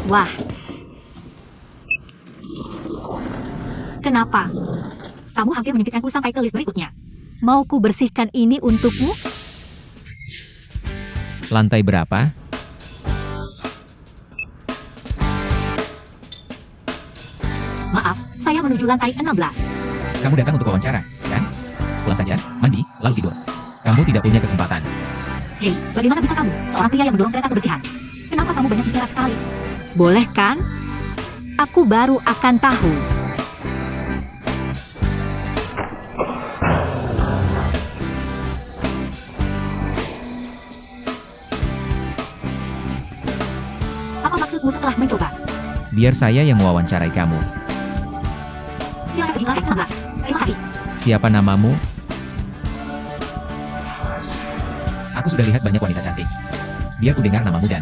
Wah. Kenapa? Kamu hampir menyempitkanku sampai ke lift berikutnya. Mau ku bersihkan ini untukmu? Lantai berapa? Maaf, saya menuju lantai 16. Kamu datang untuk wawancara, kan? Pulang saja, mandi, lalu tidur. Kamu tidak punya kesempatan. Hei, bagaimana bisa kamu, seorang pria yang mendorong kereta kebersihan? Kenapa kamu banyak bicara sekali? Boleh kan? Aku baru akan tahu. Apa maksudmu setelah mencoba? Biar saya yang mewawancarai kamu. Silakan pergi lantai 16. Terima kasih. Siapa namamu? Aku sudah lihat banyak wanita cantik. Biar ku dengar namamu dan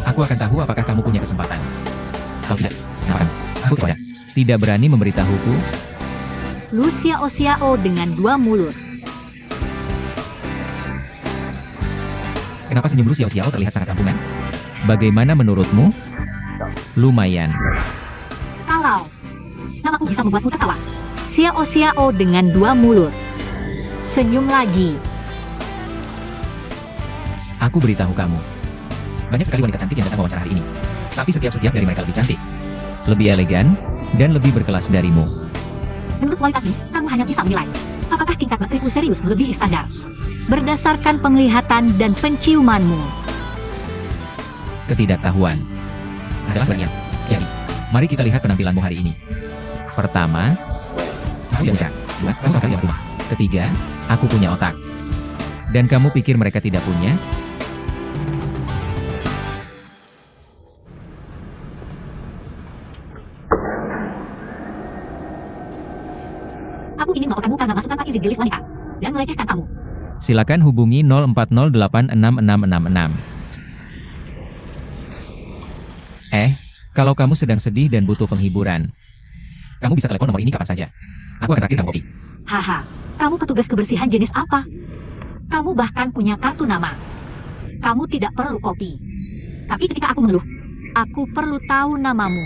aku akan tahu apakah kamu punya kesempatan. Kalau tidak, kenapa? Aku percaya. Tidak berani memberitahuku. Lu Xiao dengan 2 mulut. Kenapa senyum lu Xiao terlihat sangat kampungan? Bagaimana menurutmu? Lumayan. Kalau namaku bisa membuatmu tertawa. Xiao dengan 2 mulut. Senyum lagi. Aku beritahu kamu. Banyak sekali wanita cantik yang datang wawancara hari ini. Tapi setiap dari mereka lebih cantik, lebih elegan, dan lebih berkelas darimu. Menurut kualitasmu, kamu hanya bisa menilai apakah tingkat bakteriku serius melebihi standar. Berdasarkan penglihatan dan penciumanmu. Ketidaktahuan adalah bagian. Jadi, mari kita lihat penampilanmu hari ini. Pertama, aku yang bisa. Dua, kamu sekali yang pintar. Ketiga, aku punya otak. Dan kamu pikir mereka tidak punya? Aku ingin melakukanmu karena masuk tanpa izin di lift wanita dan melecehkan kamu. Silakan hubungi 04086666. Kalau kamu sedang sedih dan butuh penghiburan, kamu bisa telepon nomor ini kapan saja. Aku akan traktir kamu kopi. Haha, kamu petugas kebersihan jenis apa? Kamu bahkan punya kartu nama. Kamu tidak perlu kopi. Tapi ketika aku mengeluh, aku perlu tahu namamu.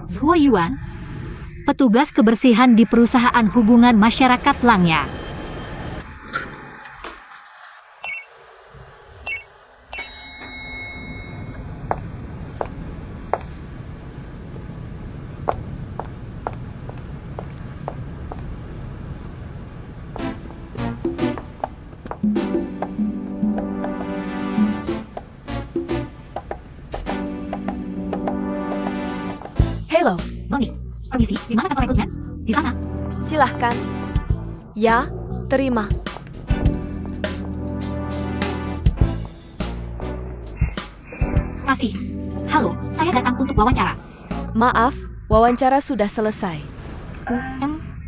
Zhuo Yuan, petugas kebersihan di perusahaan hubungan masyarakat Langya. Halo, Noni. Permisi, di mana kantor rekrutmen? Di sana. Silahkan. Ya, terima. Kasih. Halo, saya datang untuk wawancara. Maaf, wawancara sudah selesai.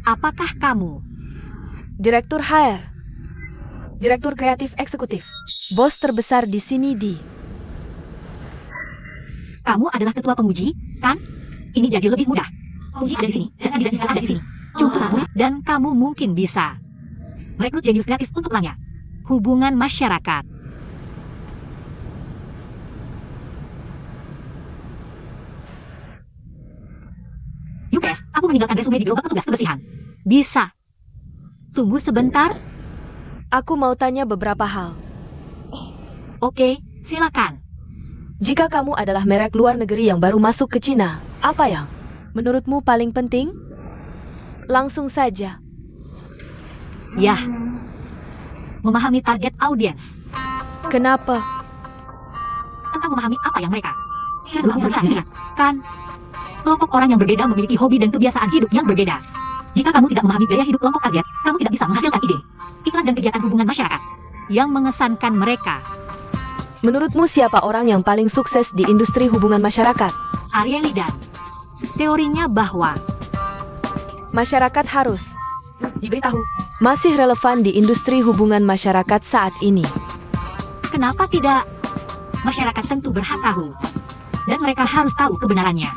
Apakah kamu? Direktur HR. Direktur kreatif eksekutif. Bos terbesar di sini Kamu adalah ketua penguji, kan? Ini jadi lebih mudah. Penguji ada di sini, dan kandidat juga ada di sini. Contoh dan kamu mungkin bisa merekrut jenius kreatif untuk Langya. Hubungan masyarakat. Yukes, aku meninggalkan resume di gerobak petugas kebersihan. Bisa. Tunggu sebentar. Aku mau tanya beberapa hal. Oke, silakan. Jika kamu adalah merek luar negeri yang baru masuk ke Cina, apa yang menurutmu paling penting? Langsung saja. Yah. Memahami target audiens. Kenapa? Tentang memahami apa yang mereka kan? Kelompok orang yang berbeda memiliki hobi dan kebiasaan hidup yang berbeda. Jika kamu tidak memahami gaya hidup kelompok target, kamu tidak bisa menghasilkan ide, iklan dan kegiatan hubungan masyarakat yang mengesankan mereka. Menurutmu siapa orang yang paling sukses di industri hubungan masyarakat? Ariely Dan. Teorinya bahwa masyarakat harus diberitahu masih relevan di industri hubungan masyarakat saat ini. Kenapa tidak? Masyarakat tentu berhak tahu. Dan mereka harus tahu kebenarannya.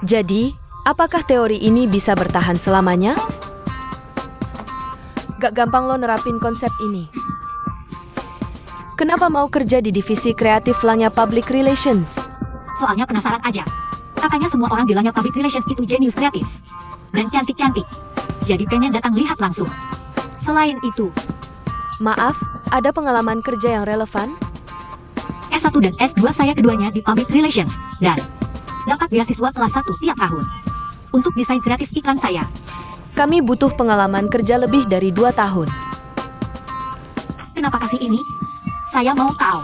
Jadi, apakah teori ini bisa bertahan selamanya? Gak gampang lo nerapin konsep ini. Kenapa mau kerja di divisi kreatif Langnya Public Relations? Soalnya penasaran aja. Katanya semua orang bilangnya public relations itu jenius kreatif. Dan cantik-cantik. Jadi pengen datang lihat langsung. Selain itu, Maaf, ada pengalaman kerja yang relevan? S1 dan S2 saya keduanya di public relations. Dan dapat beasiswa kelas 1 tiap tahun. Untuk desain kreatif iklan saya. Kami butuh pengalaman kerja lebih dari 2 tahun. Kenapa kasih ini? Saya mau tahu.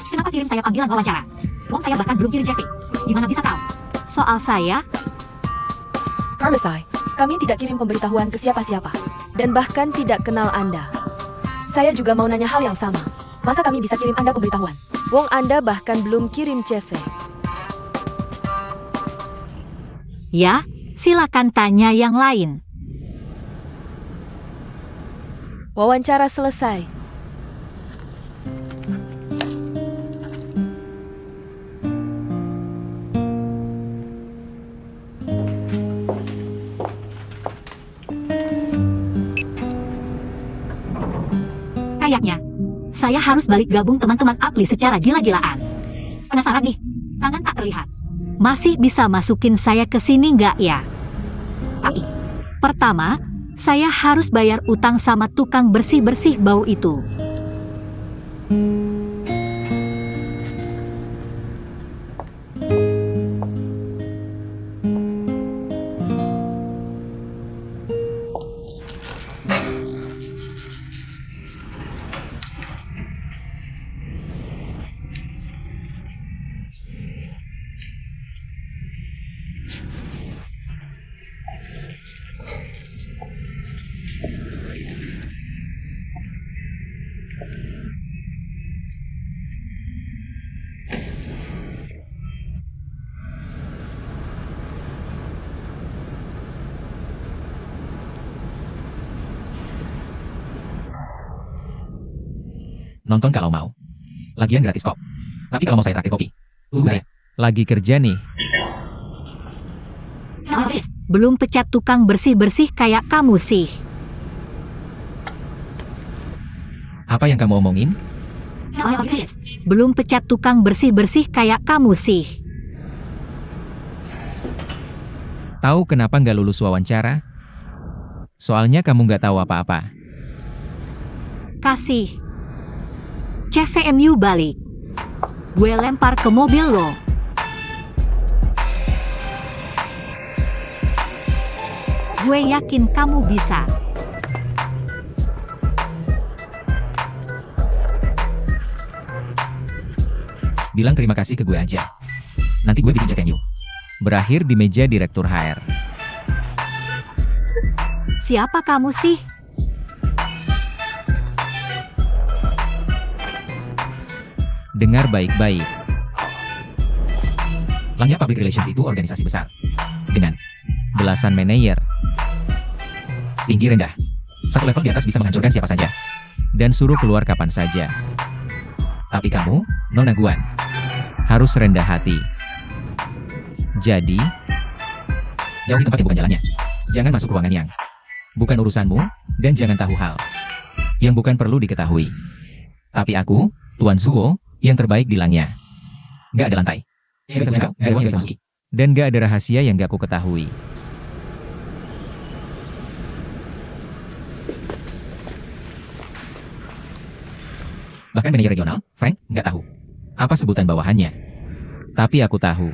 Kenapa kirim saya panggilan wawancara? Wong saya bahkan belum kirim CV. Gimana bisa tahu? Soal saya, Parmesai, kami tidak kirim pemberitahuan ke siapa-siapa. Dan bahkan tidak kenal Anda. Saya juga mau nanya hal yang sama. Masa kami bisa kirim Anda pemberitahuan? Wong Anda bahkan belum kirim CV. ya, silakan tanya yang lain. Wawancara selesai. Kayaknya, saya harus balik gabung teman-teman Apli secara gila-gilaan. Penasaran nih, tangan tak terlihat. Masih bisa masukin saya ke sini nggak ya? Tapi, pertama, saya harus bayar utang sama tukang bersih-bersih bau itu. Nonton kalau mau. Lagian gratis kok. Tapi kalau mau saya traktir kopi. Tunggu ya. Lagi kerja nih. Belum pecat tukang bersih-bersih kayak kamu sih. Apa yang kamu omongin? Belum pecat tukang bersih-bersih kayak kamu sih. Tahu kenapa nggak lulus wawancara? Soalnya kamu nggak tahu apa-apa. Kasih. CVMU balik. Gue lempar ke mobil lo. Gue yakin kamu bisa. Bilang terima kasih ke gue aja. Nanti gue bikin CVMU. Berakhir di meja direktur HR. Siapa kamu sih? Dengar baik-baik. Langnya Public Relations itu organisasi besar. Dengan belasan manajer. Tinggi rendah. Satu level di atas bisa menghancurkan siapa saja. Dan suruh keluar kapan saja. Tapi kamu, Nona Guan, harus rendah hati. Jadi, jauhi tempat yang bukan jalannya. Jangan masuk ruangan yang bukan urusanmu, dan jangan tahu hal yang bukan perlu diketahui. Tapi aku, Tuan Zuo, yang terbaik di Langnya. Gak ada lantai. Dan gak ada rahasia yang gak ku ketahui. Bahkan manajer regional, Frank, gak tahu apa sebutan bawahannya. Tapi aku tahu.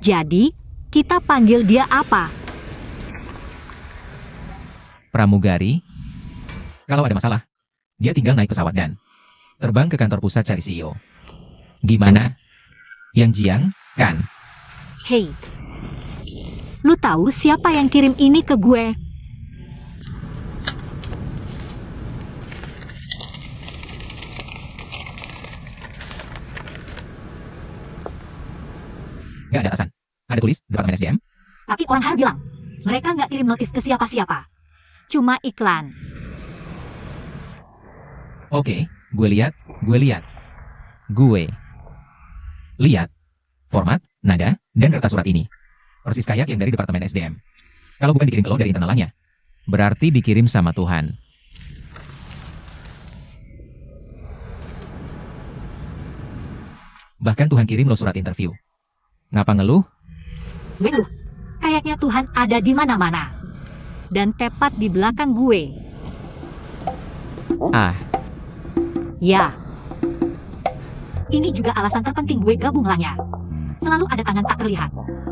Jadi, kita panggil dia apa? Pramugari. Kalau ada masalah, dia tinggal naik pesawat dan terbang ke kantor pusat cari CEO. Gimana? Yang Jiang, kan? Hei, lu tahu siapa yang kirim ini ke gue? Gak ada atasan. Ada tulis, Departemen SDM. Tapi orang HR bilang, mereka nggak kirim notif ke siapa-siapa. Cuma iklan. Oke, gue lihat. Gue lihat format, nada, dan kertas surat ini. Persis kayak yang dari Departemen SDM. Kalau bukan dikirim ke lo dari internal Langnya, Berarti dikirim sama Tuhan. Bahkan Tuhan kirim lo surat interview. Ngapa ngeluh? Gue lu. Kayaknya Tuhan ada di mana-mana. Dan tepat di belakang gue. Ah, Ya. Ini juga alasan terpenting gue gabung Lanya. Selalu ada tangan tak terlihat.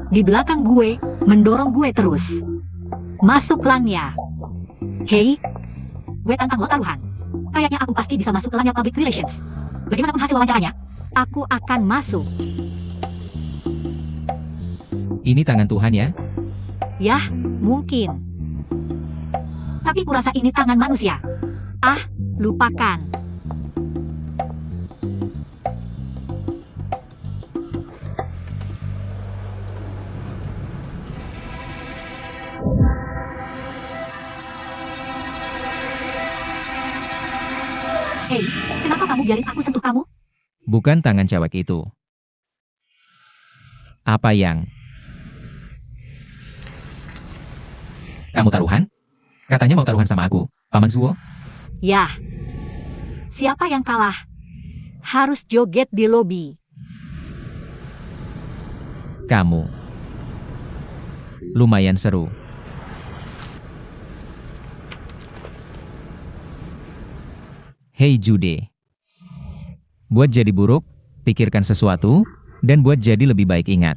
Di belakang gue, mendorong gue terus. Masuk Lanya. Hei, gue tantang lo taruhan. Kayaknya aku pasti bisa masuk ke Lanya Public Relations. Bagaimanapun hasil wawancaranya, aku akan masuk. ini tangan Tuhan ya? Yah, mungkin. Tapi kurasa ini tangan manusia. Ah, lupakan. Hei, kenapa kamu biarin aku sentuh kamu? Bukan tangan cewek itu. Apa yang? Kamu taruhan? Katanya mau taruhan sama aku, Paman Zuo? Yah. Siapa yang kalah? Harus joget di lobi. Kamu. Lumayan seru. Hei Jude. Buat jadi buruk, pikirkan sesuatu, dan buat jadi lebih baik ingat.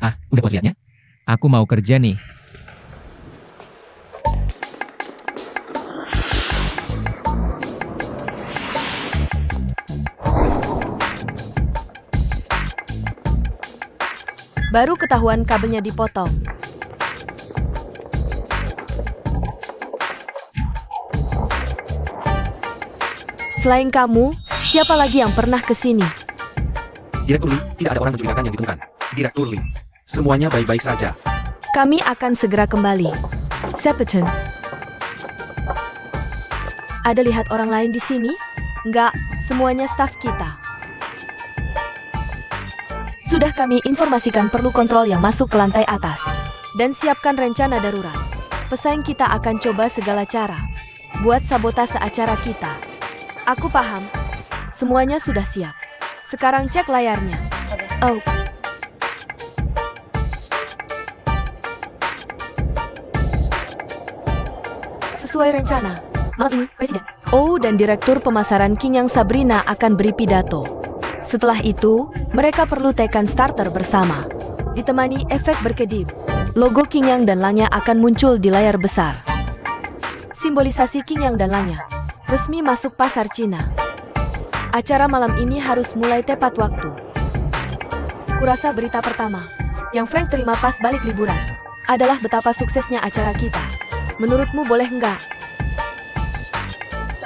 Ah, udah puas liatnya? Aku mau kerja nih. Baru ketahuan kabelnya dipotong. Selain kamu, siapa lagi yang pernah ke sini? Direktur Lee, tidak ada orang mencurigakan yang ditemukan. Direktur Lee, semuanya baik-baik saja. Kami akan segera kembali. Septon. Ada lihat orang lain di sini? Enggak, semuanya staf kita. Sudah kami informasikan perlu kontrol yang masuk ke lantai atas. Dan siapkan rencana darurat. Pesaing kita akan coba segala cara. Buat sabotase acara kita. Aku paham. Semuanya sudah siap. Sekarang cek layarnya. Oh. Sesuai rencana. Malam ini, Presiden. Oh, dan Direktur Pemasaran King Yang Sabrina akan beri pidato. Setelah itu, mereka perlu tekan starter bersama. Ditemani efek berkedip. Logo King Yang dan Lanya akan muncul di layar besar. Simbolisasi King Yang dan Lanya. Resmi masuk pasar Cina. Acara malam ini harus mulai tepat waktu. Kurasa berita pertama, yang Frank terima pas balik liburan, adalah betapa suksesnya acara kita. Menurutmu boleh enggak?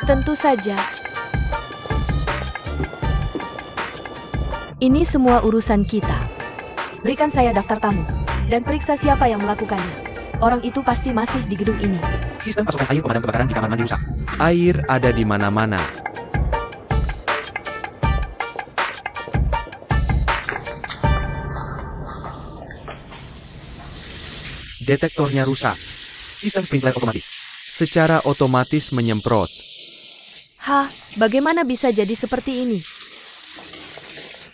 Tentu saja. Ini semua urusan kita. Berikan saya daftar tamu, dan periksa siapa yang melakukannya. Orang itu pasti masih di gedung ini. Sistem pasokan air pemadam kebakaran di kamar mandi rusak. Air ada di mana-mana. Detektornya rusak. Sistem sprinkler otomatis. Secara otomatis menyemprot. Hah, bagaimana bisa jadi seperti ini?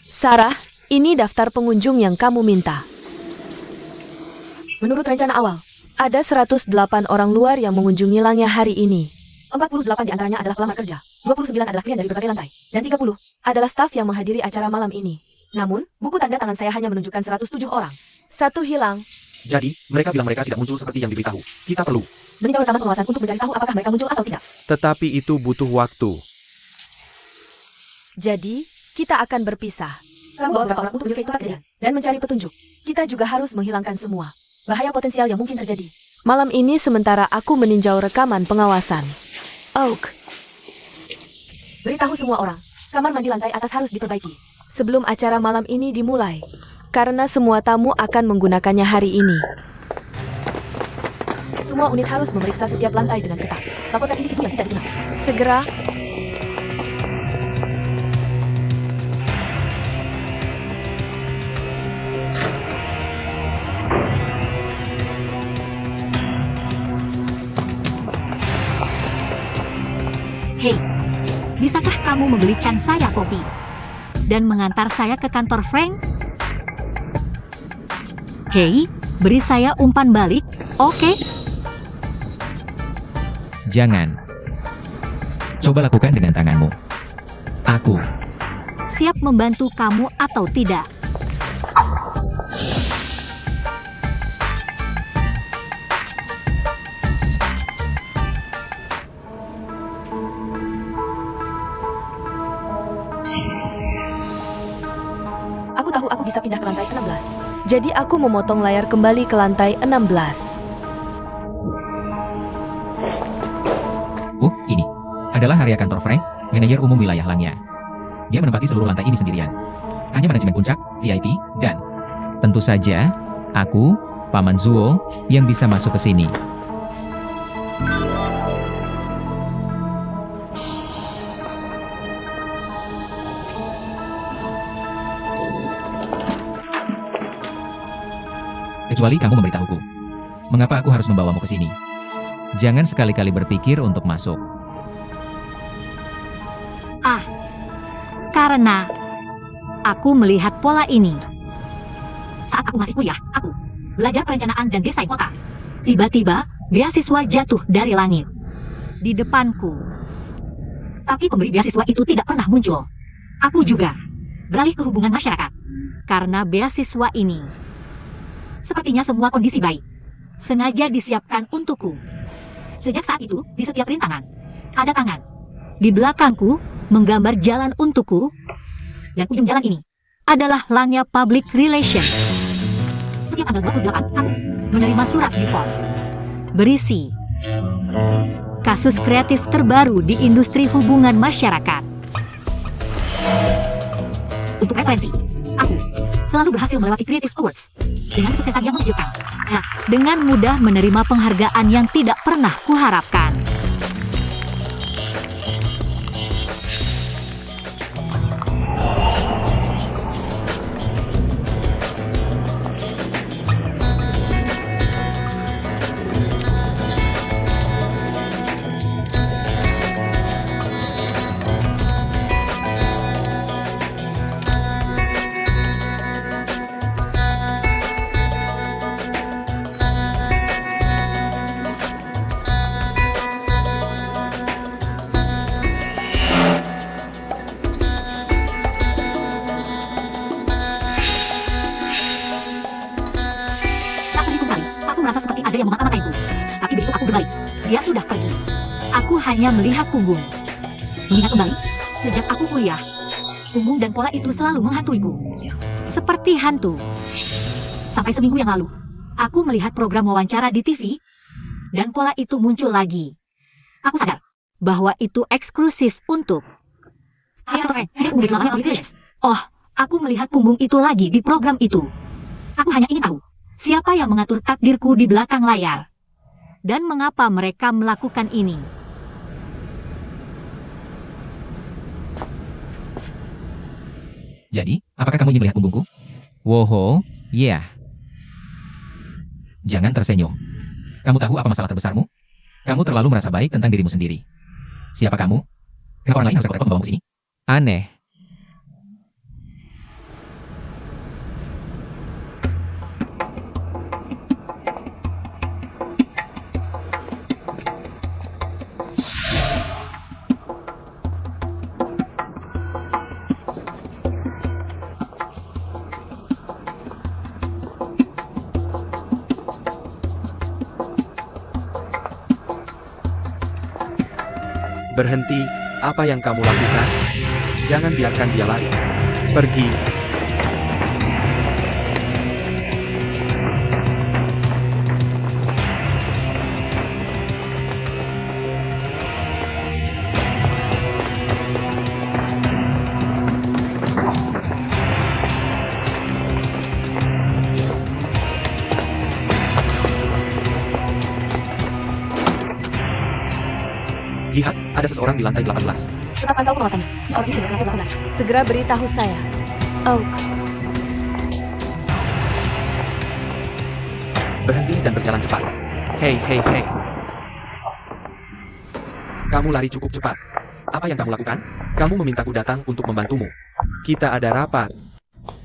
Sarah, ini daftar pengunjung yang kamu minta. Menurut rencana awal, ada 108 orang luar yang mengunjungi Lanya hari ini. 48 di antaranya adalah pelamar kerja, 29 adalah klien dari berbagai lantai, Dan 30 adalah staf yang menghadiri acara malam ini. Namun, buku tanda tangan saya hanya menunjukkan 107 orang. Satu hilang. Jadi, mereka bilang mereka tidak muncul seperti yang diberitahu. Kita perlu. meninjau rekaman pengawasan untuk mencari tahu apakah mereka muncul atau tidak. Tetapi itu butuh waktu. Jadi, kita akan berpisah. Kamu bawa beberapa orang untuk menyukai tempat kejadian dan mencari petunjuk. Kita juga harus menghilangkan semua Bahaya potensial yang mungkin terjadi. malam ini sementara aku meninjau rekaman pengawasan. Oak, Beritahu semua orang, kamar mandi lantai atas harus diperbaiki. sebelum acara malam ini dimulai. Karena semua tamu akan menggunakannya hari ini. Semua unit harus memeriksa setiap lantai dengan ketat. Laporkan individu yang tidak dikenal. Segera, Hei, bisakah kamu membelikan saya kopi? Dan mengantar saya ke kantor Frank? Hei, beri saya umpan balik, oke? Jangan. Coba lakukan dengan tanganmu. Aku. Siap membantu kamu atau tidak? Aku tahu aku bisa pindah ke lantai 16. Jadi aku memotong layar kembali ke lantai 16. Ini adalah area kantor Frank, manajer umum wilayah Langya. Dia menempati seluruh lantai ini sendirian. Hanya manajemen puncak, VIP, dan tentu saja, aku, Paman Zuo, yang bisa masuk ke sini. Kecuali kamu memberitahuku. Mengapa aku harus membawamu ke sini? Jangan sekali-kali berpikir untuk masuk. Karena aku melihat pola ini. Saat aku masih kuliah, aku belajar perencanaan dan desain kota. Tiba-tiba, beasiswa jatuh dari langit di depanku. Tapi pemberi beasiswa itu tidak pernah muncul. Aku juga beralih ke hubungan masyarakat. Karena beasiswa ini, sepertinya semua kondisi baik sengaja disiapkan untukku. Sejak saat itu, di setiap rintangan, ada tangan di belakangku menggambar jalan untukku, dan ujung jalan ini adalah Langya Public Relations. Setiap tanggal 28, aku menerima surat di pos berisi kasus kreatif terbaru di industri hubungan masyarakat. Untuk referensi, aku selalu berhasil melewati Creative Awards dengan suksesan yang mengejutkan. Nah, dengan mudah menerima penghargaan yang tidak pernah kuharapkan. Merasa seperti ada yang memata-mataiku. Tapi begitu aku berbalik, dia sudah pergi. Aku hanya melihat punggung. Mengingat kembali, sejak aku kuliah, punggung dan pola itu selalu menghantuiku. Seperti hantu. Sampai seminggu yang lalu, aku melihat program wawancara di TV, dan pola itu muncul lagi. Aku sadar bahwa itu eksklusif untuk Oh, aku melihat punggung itu lagi di program itu. Aku hanya ingin tahu, siapa yang mengatur takdirku di belakang layar? Dan mengapa mereka melakukan ini? Jadi, apakah kamu ingin melihat punggungku? Woho, ya. Jangan tersenyum. Kamu tahu apa masalah terbesarmu? Kamu terlalu merasa baik tentang dirimu sendiri. Siapa kamu? Kenapa orang lain harus repot membawamu sini? Aneh. Berhenti, apa yang kamu lakukan? Jangan biarkan dia lari. Pergi. Lihat, ada seseorang di lantai 18. Tetap pantau pengawasannya. Orang itu di lantai 18. Segera beritahu saya. Oak. Berhenti dan berjalan cepat. Hei, hei, hei. Kamu lari cukup cepat. Apa yang kamu lakukan? Kamu memintaku datang untuk membantumu. Kita ada rapat.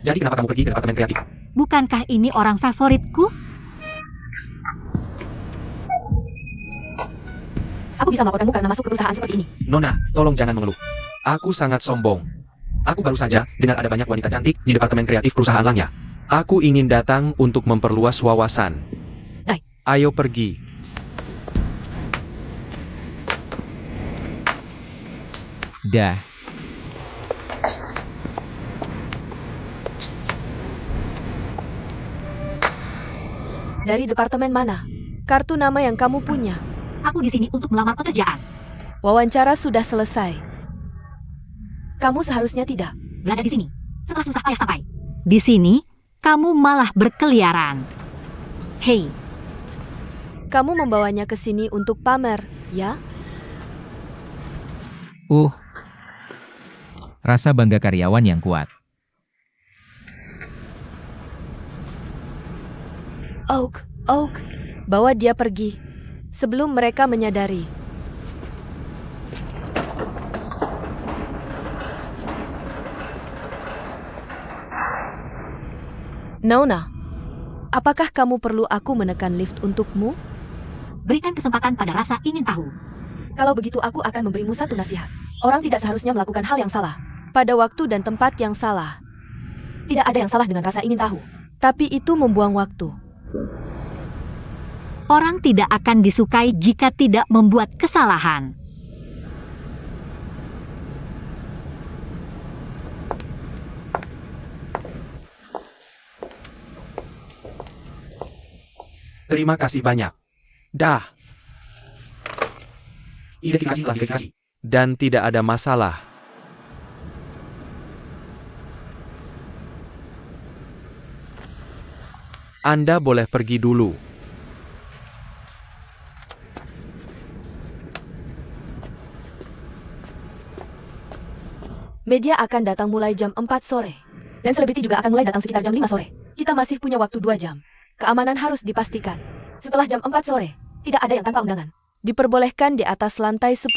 Jadi kenapa kamu pergi ke departemen kreatif? Bukankah ini orang favoritku? Aku bisa melaporkanmu karena masuk ke perusahaan seperti ini. Nona, tolong jangan mengeluh. Aku sangat sombong. Aku baru saja dengar ada banyak wanita cantik di departemen kreatif perusahaan lainnya. Aku ingin datang untuk memperluas wawasan. Hai. Ayo pergi. Dah. Dari departemen mana? Kartu nama yang kamu punya. Aku di sini untuk melamar pekerjaan. Wawancara sudah selesai. Kamu seharusnya tidak. Berada di sini. Setelah susah payah sampai. Di sini, kamu malah berkeliaran. Hei, Kamu membawanya ke sini untuk pamer, ya? Rasa bangga karyawan yang kuat. Oak, bawa dia pergi. Sebelum mereka menyadari. Nona, apakah kamu perlu aku menekan lift untukmu? berikan kesempatan pada rasa ingin tahu. Kalau begitu aku akan memberimu satu nasihat. Orang tidak seharusnya melakukan hal yang salah. Pada waktu dan tempat yang salah. Tidak ada yang salah dengan rasa ingin tahu. Tapi itu membuang waktu. Orang tidak akan disukai jika tidak membuat kesalahan. Terima kasih banyak. Dah. Identifikasi telah diverifikasi. Dan tidak ada masalah. Anda boleh pergi dulu. Media akan datang mulai jam 4 sore. Dan selebriti juga akan mulai datang sekitar jam 5 sore. Kita masih punya waktu 2 jam. Keamanan harus dipastikan. Setelah jam 4 sore, tidak ada yang tanpa undangan. Diperbolehkan di atas lantai 10.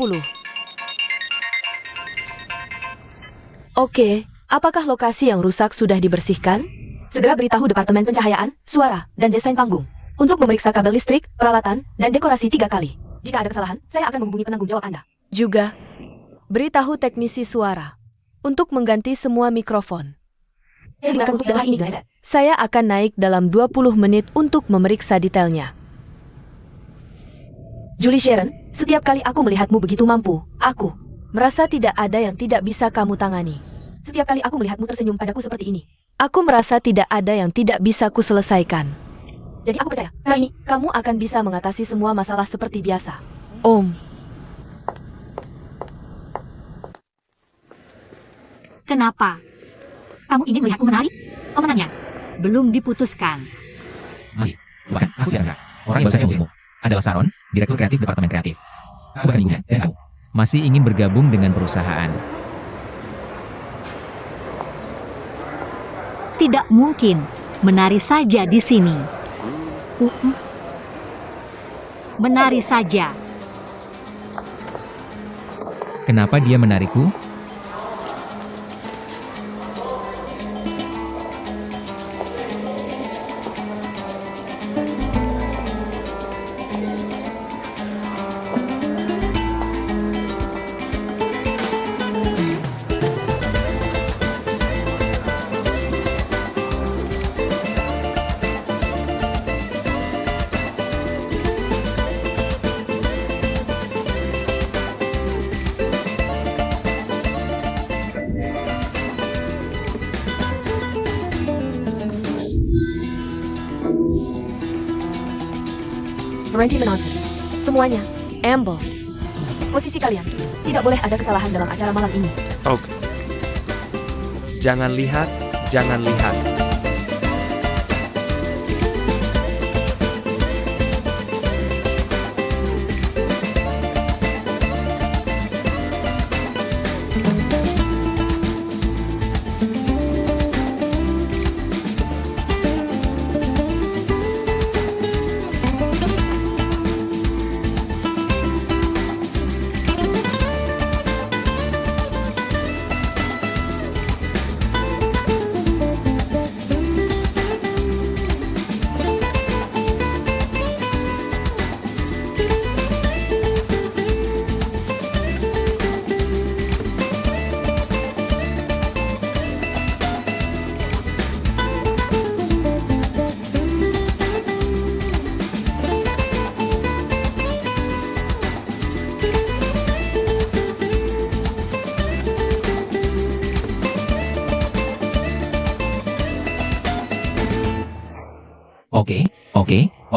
Oke, apakah lokasi yang rusak sudah dibersihkan? Segera beritahu Departemen Pencahayaan, Suara, dan Desain Panggung untuk memeriksa kabel listrik, peralatan, dan dekorasi 3 kali. Jika ada kesalahan, saya akan menghubungi penanggung jawab Anda. Juga, beritahu teknisi suara untuk mengganti semua mikrofon. Digunakan untuk dalam ini, guys. Saya akan naik dalam 20 menit untuk memeriksa detailnya. Julie Sharon, setiap kali aku melihatmu begitu mampu, aku merasa tidak ada yang tidak bisa kamu tangani. Setiap kali aku melihatmu tersenyum padaku seperti ini, aku merasa tidak ada yang tidak bisa kuselesaikan. Jadi aku percaya, kali ini kamu akan bisa mengatasi semua masalah seperti biasa. Om. Kenapa? Kamu ingin melihatku menari? Pemenangnya belum diputuskan. Masih. Bahkan aku tidak enggak. Orang yang baru saja musuhmu adalah Sharon, Direktur Kreatif Departemen Kreatif. Aku bahkan ingat dan tahu. Masih ingin bergabung dengan perusahaan. Tidak mungkin menari saja di sini. Menari saja. Kenapa dia menarikku? Randy Menonton. Semuanya, Amble. Posisi kalian. Tidak boleh ada kesalahan dalam acara malam ini. Oak. Jangan lihat, jangan lihat.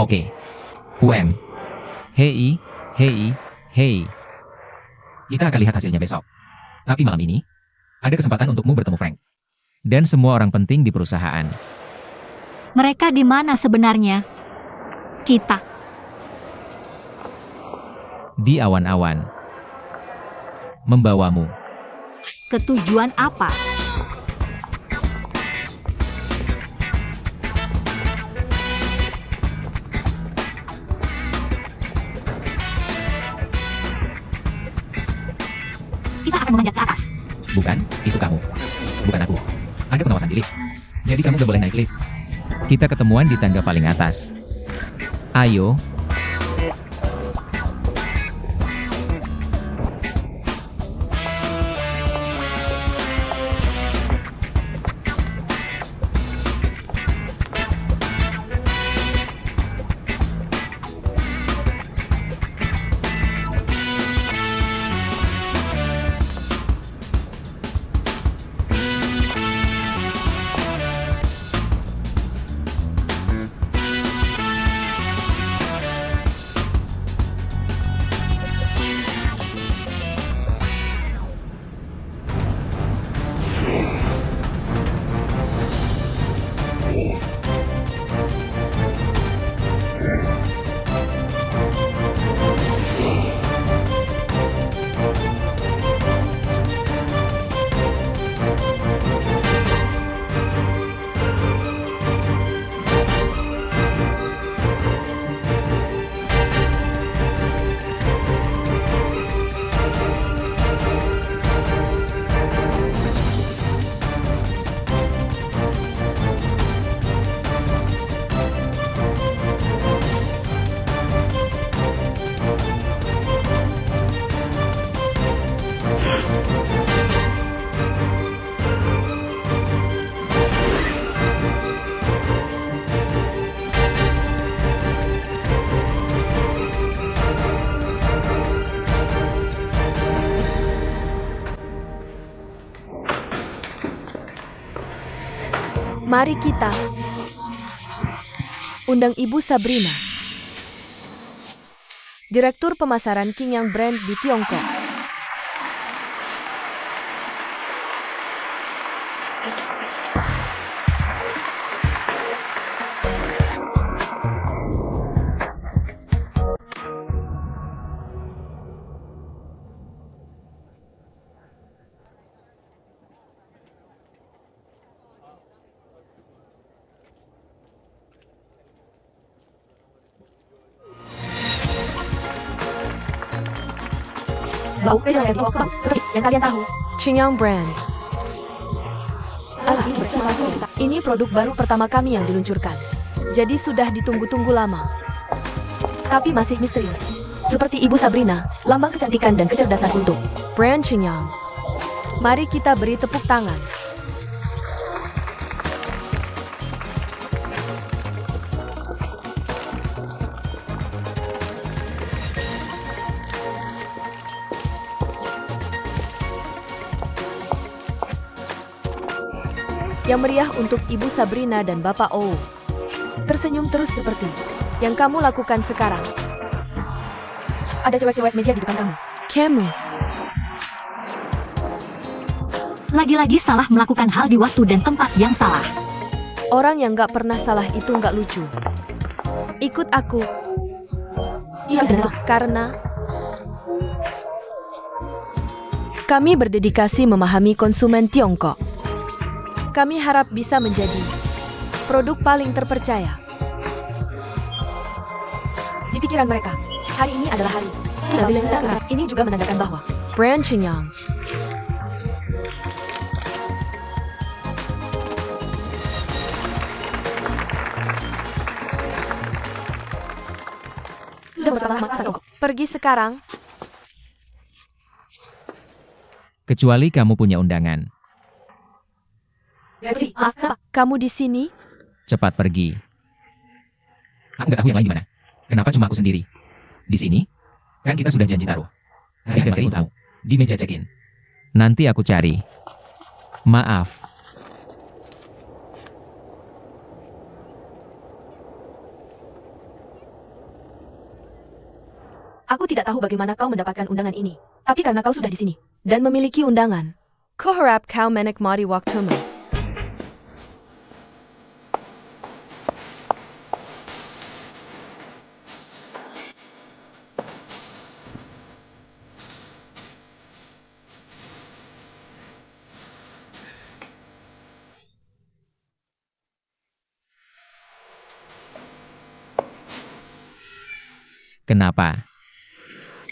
Oke. UM. Hei, hei, hei. Kita akan lihat hasilnya besok. Tapi malam ini, ada kesempatan untukmu bertemu Frank. Dan semua orang penting di perusahaan. Mereka di mana sebenarnya? Kita. Di awan-awan. Membawamu. Ketujuan apa? Kita akan memanjat ke atas. Bukan, itu kamu. Bukan aku. Ada pengawasan di lift. Jadi kamu gak boleh naik lift. Kita ketemuan di tangga paling atas. Ayo. Mari kita undang Ibu Sabrina, Direktur Pemasaran Qingyang Brand di Tiongkok. Bau dari Tiongkok, seperti yang kalian tahu. Qingyang Brand. Ini produk baru pertama kami yang diluncurkan. Jadi sudah ditunggu-tunggu lama. Tapi masih misterius. Seperti Ibu Sabrina, lambang kecantikan dan kecerdasan untuk brand Qingyang. Mari kita beri tepuk tangan. Yang meriah untuk Ibu Sabrina dan Bapak O. Tersenyum terus seperti yang kamu lakukan sekarang. Ada cewek-cewek media di depan kamu. Kamu. Lagi-lagi salah melakukan hal di waktu dan tempat yang salah. Orang yang gak pernah salah itu gak lucu. Ikut aku. Iya, sudah. Karena kami berdedikasi memahami konsumen Tiongkok. Kami harap bisa menjadi produk paling terpercaya. Di pikiran mereka, hari ini adalah hari. Tapi ini juga menandakan bahwa brand Qingyang. sudah berapa lama masa Pergi sekarang. Kecuali kamu punya undangan. Kamu di sini? Cepat pergi. Aku nggak tahu yang lain di mana. Kenapa cuma aku sendiri? Di sini? Kan kita sudah janji taruh. Ada materi tahu. Di meja check-in. Nanti aku cari. Maaf. Aku tidak tahu bagaimana kau mendapatkan undangan ini, tapi karena kau sudah di sini dan memiliki undangan, ko harap kau menikmati waktumu. Kenapa?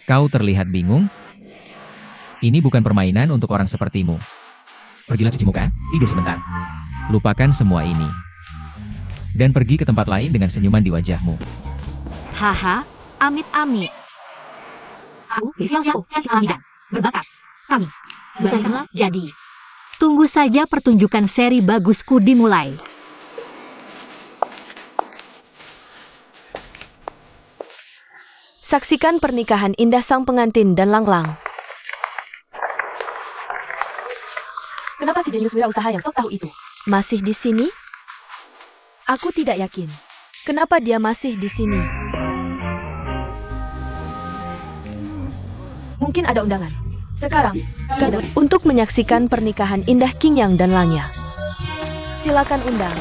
Kau terlihat bingung? Ini bukan permainan untuk orang sepertimu. Pergilah cuci muka, tidur sebentar. Lupakan semua ini. Dan pergi ke tempat lain dengan senyuman di wajahmu. Haha, amit-amit. Aku Xiao cantik alami dan berbakat. Kami bisa jadi. Tunggu saja pertunjukan seri bagusku dimulai. Saksikan pernikahan indah sang pengantin dan Lang Lang. Kenapa si jenius wirausaha yang sok tahu itu masih di sini? Aku tidak yakin. Kenapa dia masih di sini? Mungkin ada undangan. Sekarang, untuk menyaksikan pernikahan indah King Yang dan Langya. Silakan undang.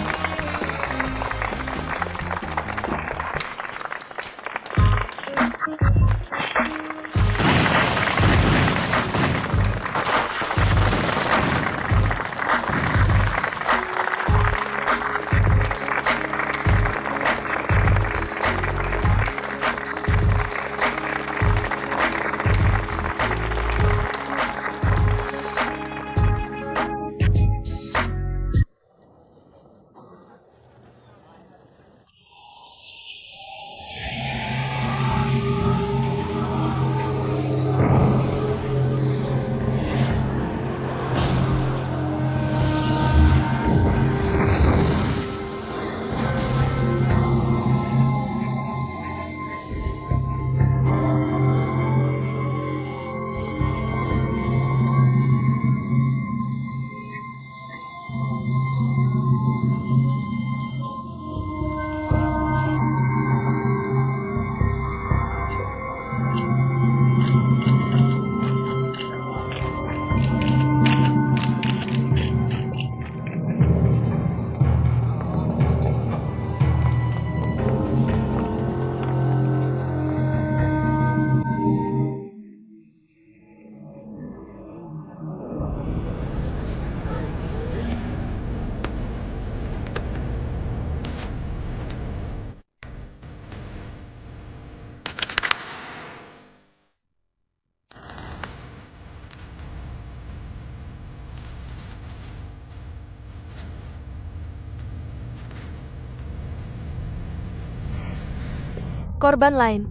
Korban lain.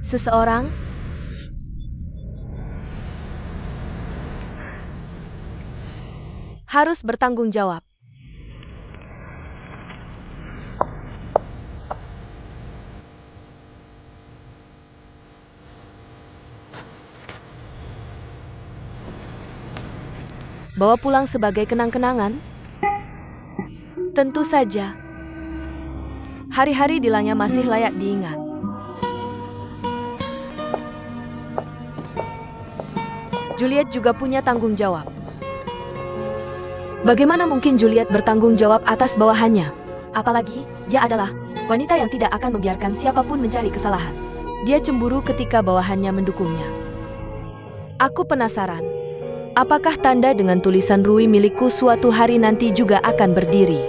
Seseorang harus bertanggung jawab. Bawa pulang sebagai kenang-kenangan? Tentu saja. Hari-hari di Langya masih layak diingat. Juliet juga punya tanggung jawab. Bagaimana mungkin Juliet bertanggung jawab atas bawahannya? Apalagi, dia adalah wanita yang tidak akan membiarkan siapapun mencari kesalahan. Dia cemburu ketika bawahannya mendukungnya. Aku penasaran, apakah tanda dengan tulisan Rui milikku suatu hari nanti juga akan berdiri?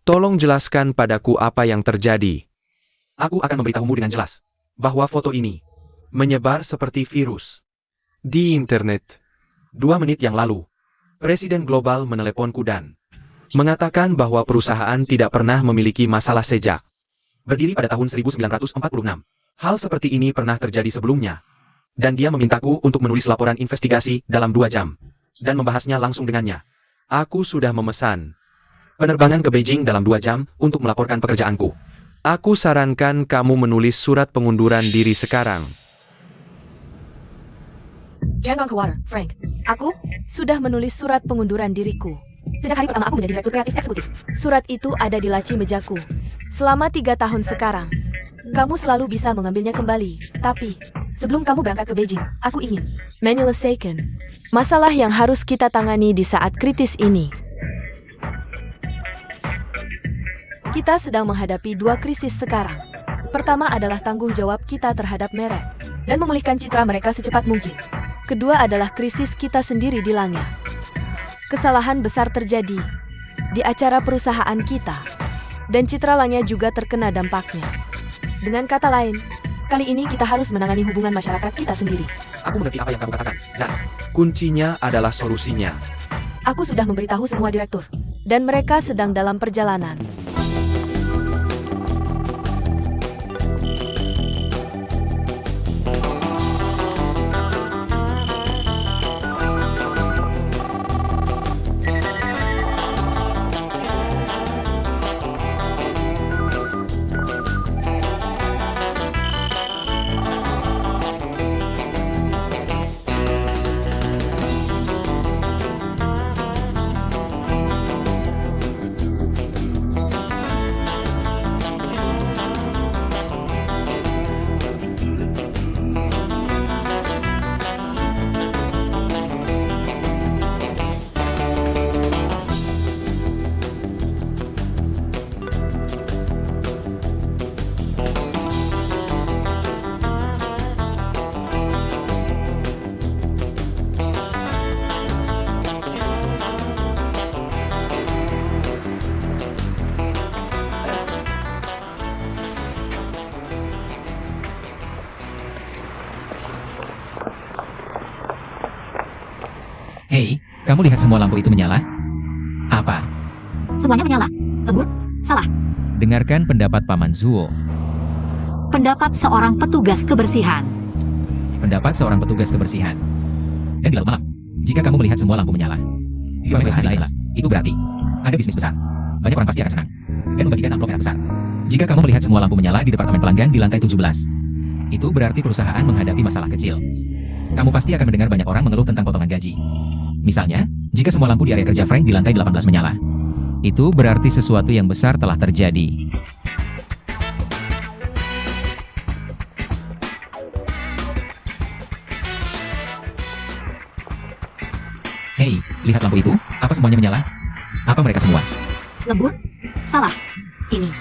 Tolong jelaskan padaku apa yang terjadi. Aku akan memberitahumu dengan jelas bahwa foto ini menyebar seperti virus di internet. 2 menit yang lalu, Presiden Global meneleponku dan mengatakan bahwa perusahaan tidak pernah memiliki masalah sejak berdiri pada tahun 1946. Hal seperti ini pernah terjadi sebelumnya, dan dia memintaku untuk menulis laporan investigasi dalam 2 jam dan membahasnya langsung dengannya. Aku sudah memesan penerbangan ke Beijing dalam 2 jam untuk melaporkan pekerjaanku. Aku sarankan kamu menulis surat pengunduran diri sekarang. Jangan khawatir, Frank. Aku sudah menulis surat pengunduran diriku. Sejak hari pertama aku menjadi direktur kreatif eksekutif. Surat itu ada di laci mejaku. Selama 3 tahun sekarang, kamu selalu bisa mengambilnya kembali. Tapi, sebelum kamu berangkat ke Beijing, aku ingin menyelesaikan masalah yang harus kita tangani di saat kritis ini. Kita sedang menghadapi 2 krisis sekarang. Pertama adalah tanggung jawab kita terhadap merek dan memulihkan citra mereka secepat mungkin. Kedua adalah krisis kita sendiri di Lange. Kesalahan besar terjadi di acara perusahaan kita, dan citra Lange juga terkena dampaknya. Dengan kata lain, kali ini kita harus menangani hubungan masyarakat kita sendiri. Aku mengerti apa yang kamu katakan, dan kuncinya adalah solusinya. Aku sudah memberitahu semua direktur, dan mereka sedang dalam perjalanan. Hei, kamu lihat semua lampu itu menyala? Apa? Semuanya menyala. Lembur. Salah. Dengarkan pendapat Paman Zuo. Pendapat seorang petugas kebersihan. Pendapat seorang petugas kebersihan. Dan di lalu malam, jika kamu melihat semua lampu menyala, di perusahaan lain, itu berarti ada bisnis besar. Banyak orang pasti akan senang dan membagikan amplop merah besar. Jika kamu melihat semua lampu menyala di departemen pelanggan di lantai 17, itu berarti perusahaan menghadapi masalah kecil. Kamu pasti akan mendengar banyak orang mengeluh tentang potongan gaji. Misalnya, jika semua lampu di area kerja Frank di lantai 18 menyala, itu berarti sesuatu yang besar telah terjadi. Hei, lihat lampu itu? Apa semuanya menyala? Apa mereka semua? Lembur. Salah. Ini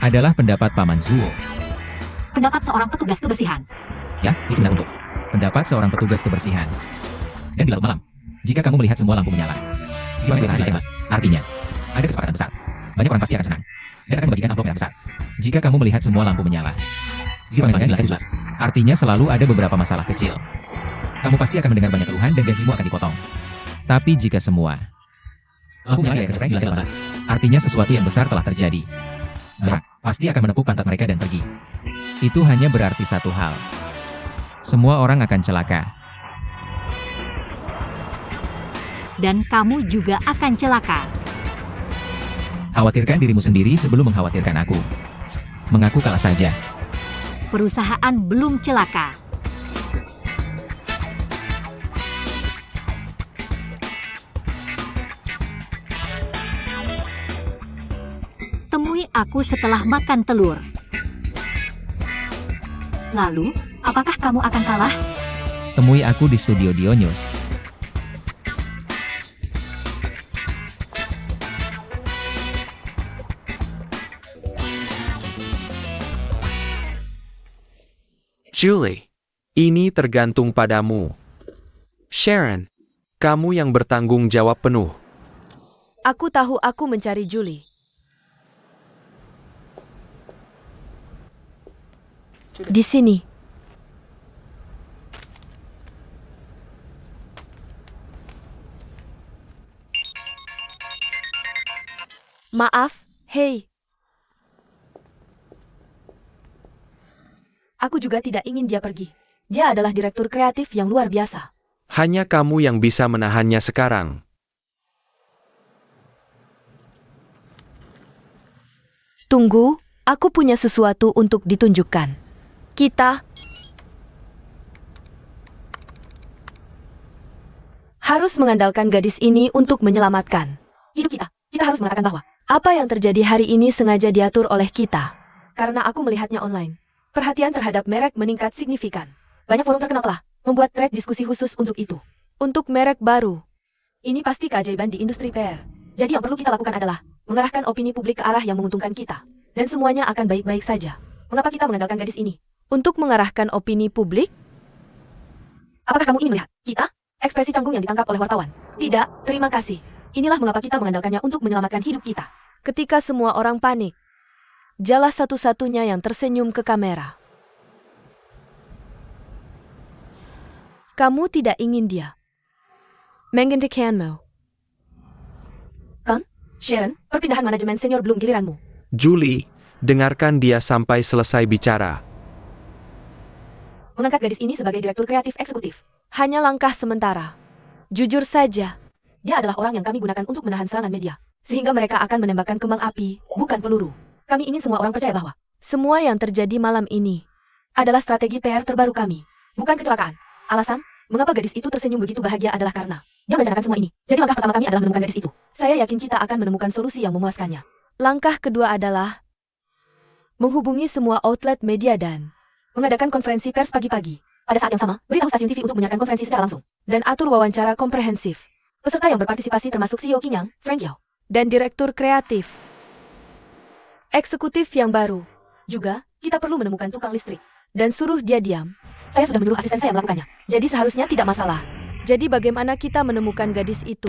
Adalah pendapat Paman Zuo. pendapat seorang petugas kebersihan. Ya, itu benar untuk pendapat seorang petugas kebersihan. Dan di larut malam, jika kamu melihat semua lampu menyala, di perusahaan lain, artinya ada kesepakatan besar. Banyak orang pasti akan senang dan akan membagikan amplop merah besar. Jika kamu melihat semua lampu menyala di pelanggan di lantai 17, artinya selalu ada beberapa masalah kecil. Kamu pasti akan mendengar banyak keluhan dan gajimu akan dipotong. Tapi jika semua lampu menyala di area kerja Frank di lantai 18, artinya sesuatu yang besar telah terjadi. Mereka pasti akan menepuk pantat mereka dan pergi. Itu hanya berarti satu hal. Semua orang akan celaka. Dan kamu juga akan celaka. Khawatirkan dirimu sendiri sebelum mengkhawatirkan aku. Mengaku kalah saja. Perusahaan belum celaka. Temui aku setelah makan telur. Lalu, apakah kamu akan kalah? Temui aku di studio Dionysus. Julie, ini tergantung padamu. Sharon, kamu yang bertanggung jawab penuh. Aku tahu aku mencari Julie. Di sini. Maaf, hei. Aku juga tidak ingin dia pergi. Dia adalah direktur kreatif yang luar biasa. Hanya kamu yang bisa menahannya sekarang. Tunggu, aku punya sesuatu untuk ditunjukkan. Kita harus mengandalkan gadis ini untuk menyelamatkan hidup kita. Kita harus mengatakan bahwa Apa yang terjadi hari ini sengaja diatur oleh kita. Karena aku melihatnya online. Perhatian terhadap merek meningkat signifikan. Banyak forum terkenal telah membuat thread diskusi khusus untuk itu. Untuk merek baru. Ini pasti keajaiban di industri PR. Jadi yang perlu kita lakukan adalah mengarahkan opini publik ke arah yang menguntungkan kita. Dan semuanya akan baik-baik saja. Mengapa kita mengandalkan gadis ini? Untuk mengarahkan opini publik? Apakah kamu ingin melihat kita? Ekspresi canggung yang ditangkap oleh wartawan. Tidak, terima kasih. Inilah mengapa kita mengandalkannya untuk menyelamatkan hidup kita. Ketika semua orang panik, Jalah satu-satunya yang tersenyum ke kamera. Kamu tidak ingin dia menghentikanmu. Kan? Sharon, perpindahan manajemen senior belum giliranmu. Julie, dengarkan dia sampai selesai bicara. Mengangkat gadis ini sebagai direktur kreatif eksekutif. Hanya langkah sementara. Jujur saja, dia adalah orang yang kami gunakan untuk menahan serangan media. Sehingga mereka akan menembakkan kembang api, bukan peluru. Kami ingin semua orang percaya bahwa semua yang terjadi malam ini adalah strategi PR terbaru kami, bukan kecelakaan. Alasan, mengapa gadis itu tersenyum begitu bahagia adalah karena dia merencanakan semua ini. Jadi langkah pertama kami adalah menemukan gadis itu. Saya yakin kita akan menemukan solusi yang memuaskannya. Langkah kedua adalah menghubungi semua outlet media dan mengadakan konferensi pers pagi-pagi. Pada saat yang sama, beritahu stasiun TV untuk menyiarkan konferensi secara langsung. Dan atur wawancara komprehensif. Peserta yang berpartisipasi termasuk CEO King Yang, Frank Yao, dan Direktur Kreatif Eksekutif yang baru. Juga, kita perlu menemukan tukang listrik. Dan suruh dia diam. Saya sudah menyuruh asisten saya melakukannya. Jadi seharusnya tidak masalah. Jadi bagaimana kita menemukan gadis itu?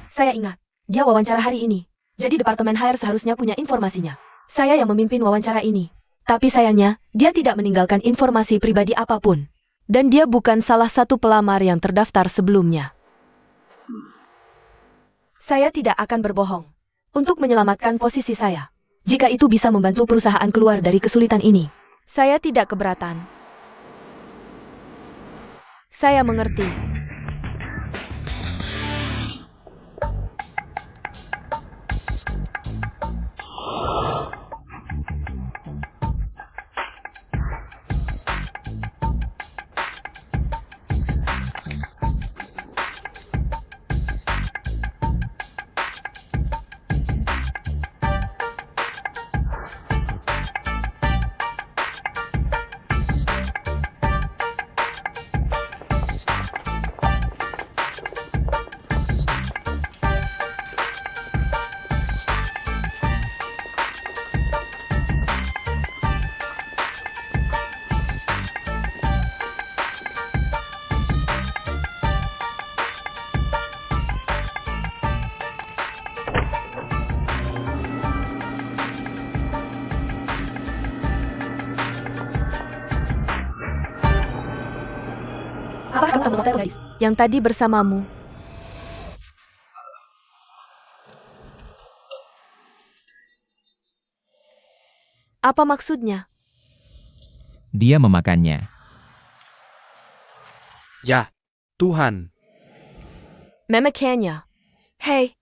Saya ingat, dia wawancara hari ini. Jadi departemen HR seharusnya punya informasinya. Saya yang memimpin wawancara ini. Tapi sayangnya, dia tidak meninggalkan informasi pribadi apapun. Dan dia bukan salah satu pelamar yang terdaftar sebelumnya. Saya tidak akan berbohong. Untuk menyelamatkan posisi saya. Jika itu bisa membantu perusahaan keluar dari kesulitan ini, saya tidak keberatan. Saya mengerti. Apakah kamu telah memotret gadis yang tadi bersamamu? Apa maksudnya? Dia memakannya. Ya, Tuhan. Memakannya. Hei,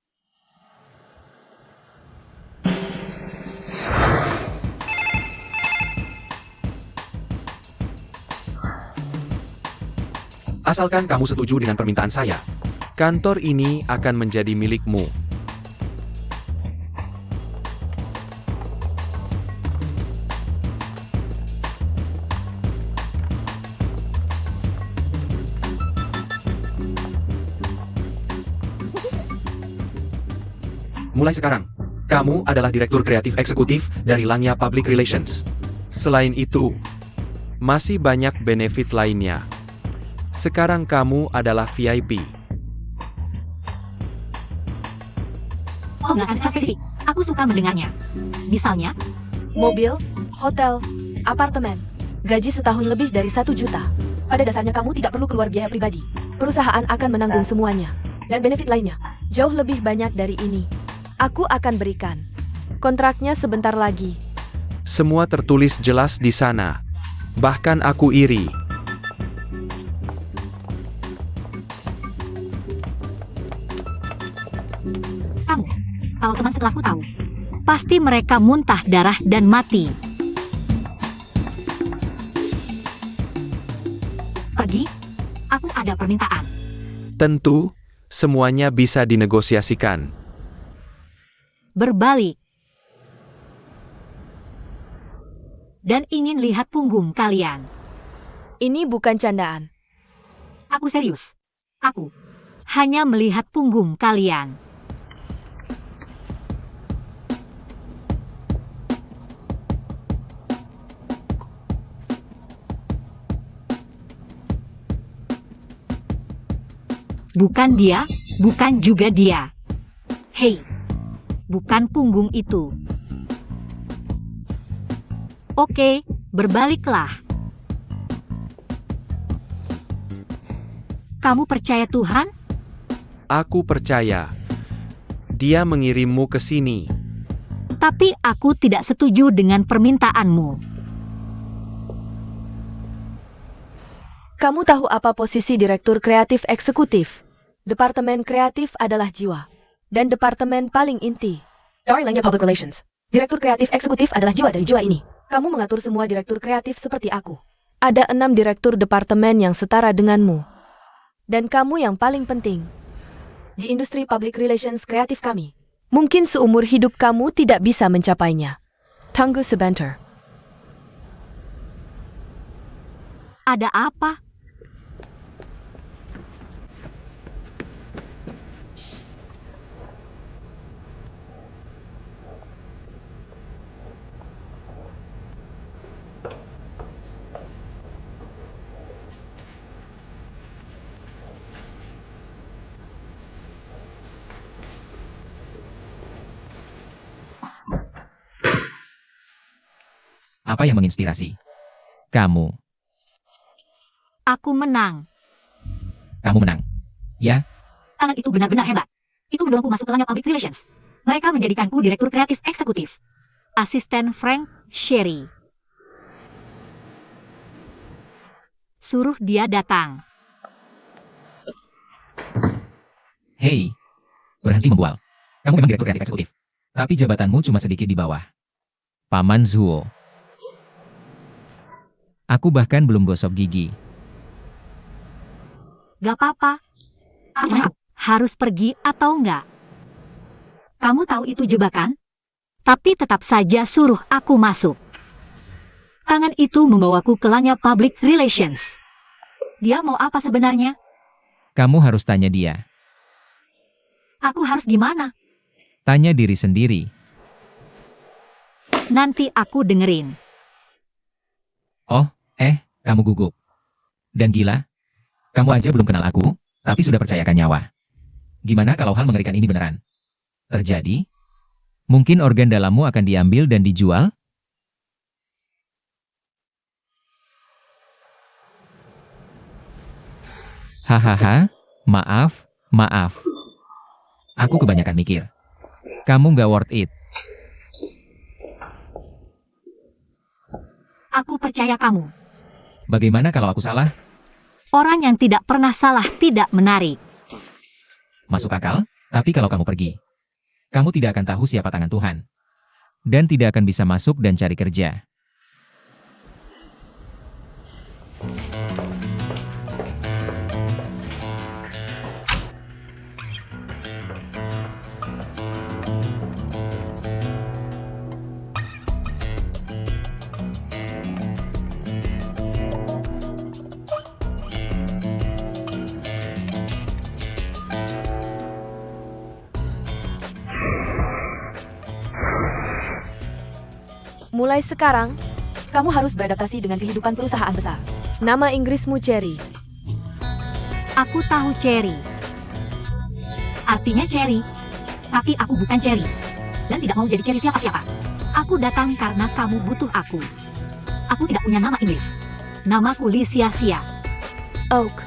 Asalkan kamu setuju dengan permintaan saya, kantor ini akan menjadi milikmu. Mulai sekarang, kamu adalah direktur kreatif eksekutif dari Langya Public Relations. Selain itu, masih banyak benefit lainnya. Sekarang kamu adalah VIP. Penjelasan secara spesifik. Aku suka mendengarnya. Misalnya, mobil, hotel, apartemen, gaji setahun lebih dari 1 juta. Pada dasarnya kamu tidak perlu keluar biaya pribadi. Perusahaan akan menanggung semuanya. Dan benefit lainnya, jauh lebih banyak dari ini. Aku akan berikan. Kontraknya sebentar lagi. Semua tertulis jelas di sana. Bahkan aku iri. kamu, kalau teman sekelasku tahu, pasti mereka muntah darah dan mati. Pergi, aku ada permintaan. Tentu, semuanya bisa dinegosiasikan. berbalik. Dan ingin lihat punggung kalian. Ini bukan candaan. Aku serius. Aku hanya melihat punggung kalian. Bukan dia, bukan juga dia. Hei, bukan punggung itu. Oke, berbaliklah. Kamu percaya Tuhan? Aku percaya. Dia mengirimmu ke sini. Tapi aku tidak setuju dengan permintaanmu. Kamu tahu apa posisi Direktur Kreatif Eksekutif? Departemen Kreatif adalah jiwa. Dan departemen paling inti. Dari lainnya Public Relations. Direktur Kreatif Eksekutif adalah jiwa dari jiwa ini. Kamu mengatur semua direktur kreatif seperti aku. Ada 6 direktur departemen yang setara denganmu. Dan kamu yang paling penting. Di industri Public Relations kreatif kami. Mungkin seumur hidup kamu tidak bisa mencapainya. Tunggu sebentar. Ada apa? Apa yang menginspirasi kamu? Aku menang. Kamu menang. Ya, Tangan itu benar-benar hebat. Itu mendorongku masuk ke langkah Public Relations. Mereka menjadikanku Direktur Kreatif Eksekutif. Asisten Frank Sherry. Suruh dia datang. hei, berhenti membual. Kamu memang Direktur Kreatif Eksekutif. Tapi jabatanmu cuma sedikit di bawah Paman Zuo. Aku bahkan belum gosok gigi. Gak apa-apa. Harus pergi atau enggak? Kamu tahu itu jebakan? Tapi tetap saja suruh aku masuk. Tangan itu membawaku ke langkah Public Relations. Dia mau apa sebenarnya? Kamu harus tanya dia. Aku harus gimana? Tanya diri sendiri. Nanti aku dengerin. Oh, kamu gugup. Dan gila, kamu aja belum kenal aku, tapi sudah percayakan nyawa. Gimana kalau hal mengerikan ini beneran terjadi? Mungkin organ dalammu akan diambil dan dijual? Hahaha, maaf. Aku kebanyakan mikir. Kamu nggak worth it. Aku percaya kamu. Bagaimana kalau aku salah? Orang yang tidak pernah salah tidak menarik. Masuk akal, tapi kalau kamu pergi, kamu tidak akan tahu siapa tangan Tuhan. Dan tidak akan bisa masuk dan cari kerja. Mulai sekarang, kamu harus beradaptasi dengan kehidupan perusahaan besar. Nama Inggrismu Cherry. Aku tahu Cherry. Artinya Cherry. Tapi aku bukan Cherry. Dan tidak mau jadi Cherry siapa-siapa. Aku datang karena kamu butuh aku. Aku tidak punya nama Inggris. Namaku Licia Sia. Oak.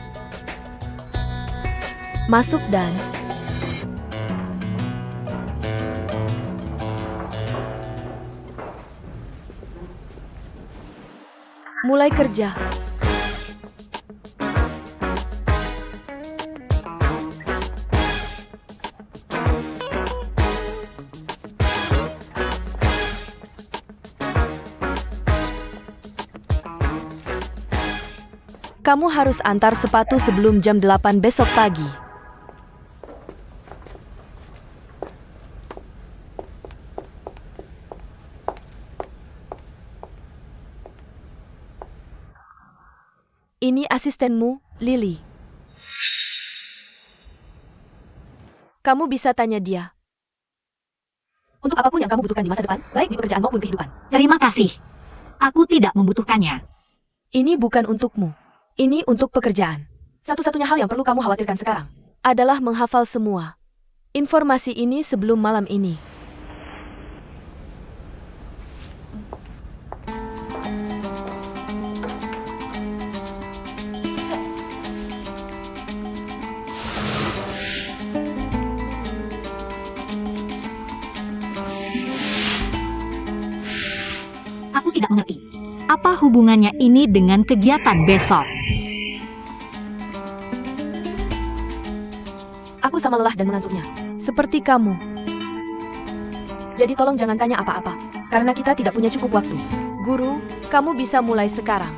Masuk dan... mulai kerja. Kamu harus antar sepatu sebelum jam 8 besok pagi. Ini asistenmu, Lily. Kamu bisa tanya dia. Untuk apapun yang kamu butuhkan di masa depan, baik di pekerjaan maupun kehidupan. Terima kasih. Aku tidak membutuhkannya. Ini bukan untukmu. Ini untuk pekerjaan. Satu-satunya hal yang perlu kamu khawatirkan sekarang Adalah menghafal semua informasi ini sebelum malam ini. Aku tidak mengerti. Apa hubungannya ini dengan kegiatan besok? Aku sama lelah dan mengantuknya. Seperti kamu. Jadi tolong jangan tanya apa-apa. Karena kita tidak punya cukup waktu. Guru, kamu bisa mulai sekarang.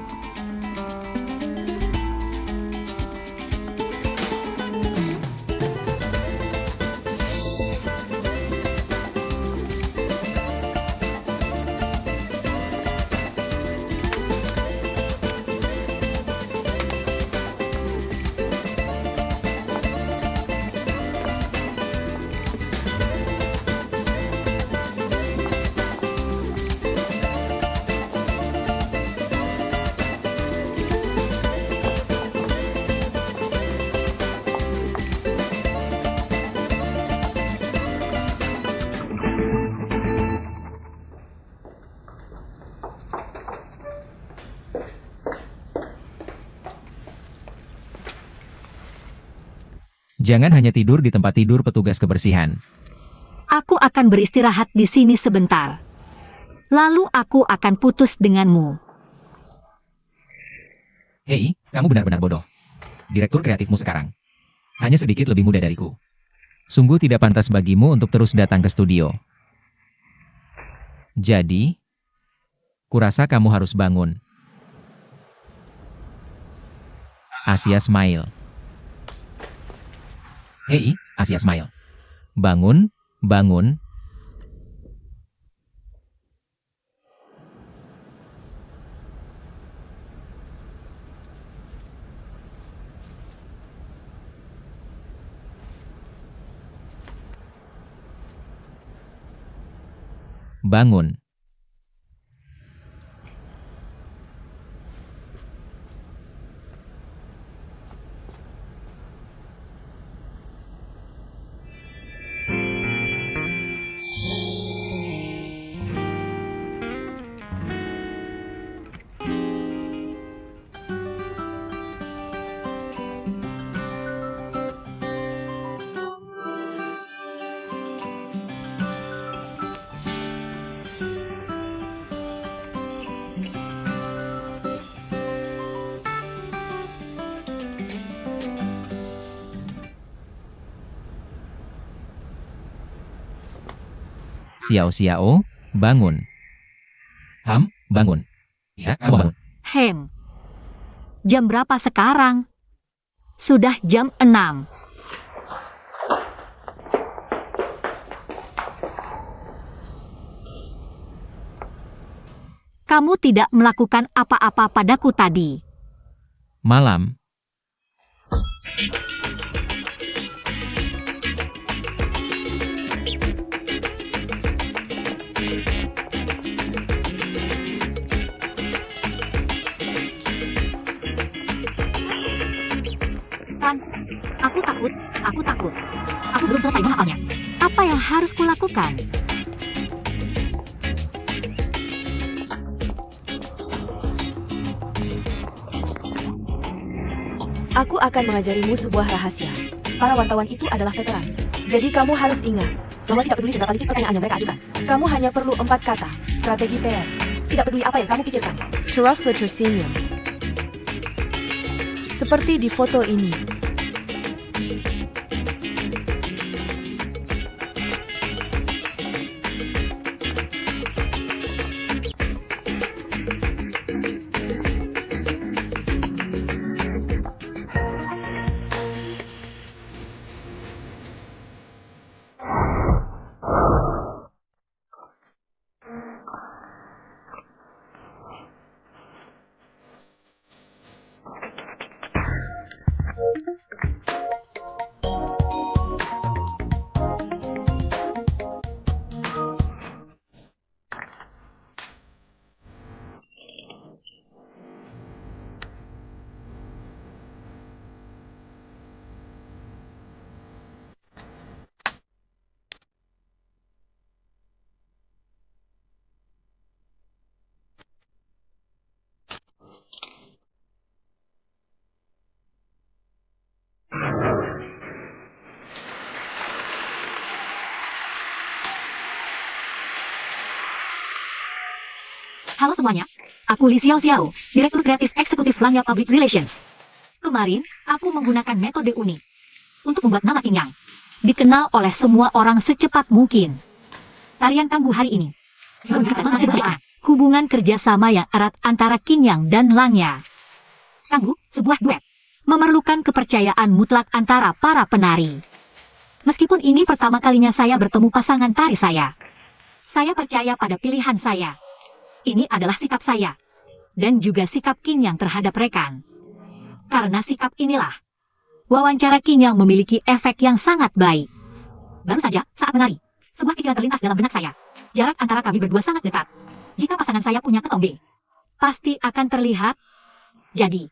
Jangan hanya tidur di tempat tidur petugas kebersihan. Aku akan beristirahat di sini sebentar. Lalu aku akan putus denganmu. Hei, kamu benar-benar bodoh. Direktur kreatifmu sekarang hanya sedikit lebih muda dariku. Sungguh tidak pantas bagimu untuk terus datang ke studio. Jadi, kurasa kamu harus bangun. Asia Smile. Hei, Asia Smile. Bangun, bangun. Bangun. Xiao Xiao, bangun. Ham, bangun. Ya, kamu bangun. Hem. Jam berapa sekarang? Sudah jam 6. Kamu tidak melakukan apa-apa padaku tadi. Malam. Kan, aku takut. Aku belum selesai menghafalnya. Apa yang harus kulakukan? Aku akan mengajarimu sebuah rahasia. Para wartawan itu adalah veteran. Jadi kamu harus ingat bahwa tidak peduli seberapa licik pertanyaan yang mereka ajukan. Kamu hanya perlu 4 kata. Strategi PR. Tidak peduli apa yang kamu pikirkan. Translator Senior. Seperti di foto ini. Halo semuanya, aku Li Xiao Xiao, Direktur Kreatif Eksekutif Langya Public Relations. Kemarin, aku menggunakan metode unik untuk membuat nama Qin Yang dikenal oleh semua orang secepat mungkin. Tarian tangguh hari ini menunjukkan hubungan kerjasama yang erat antara Qin Yang dan Langya. Tangguh, sebuah duet, memerlukan kepercayaan mutlak antara para penari. Meskipun ini pertama kalinya saya bertemu pasangan tari saya percaya pada pilihan saya. Ini adalah sikap saya, dan juga sikap Qin Yang terhadap rekan. Karena sikap inilah, wawancara Qin Yang memiliki efek yang sangat baik. Baru saja, saat menari, sebuah pikiran terlintas dalam benak saya. Jarak antara kami berdua sangat dekat. Jika pasangan saya punya ketombe, pasti akan terlihat. Jadi,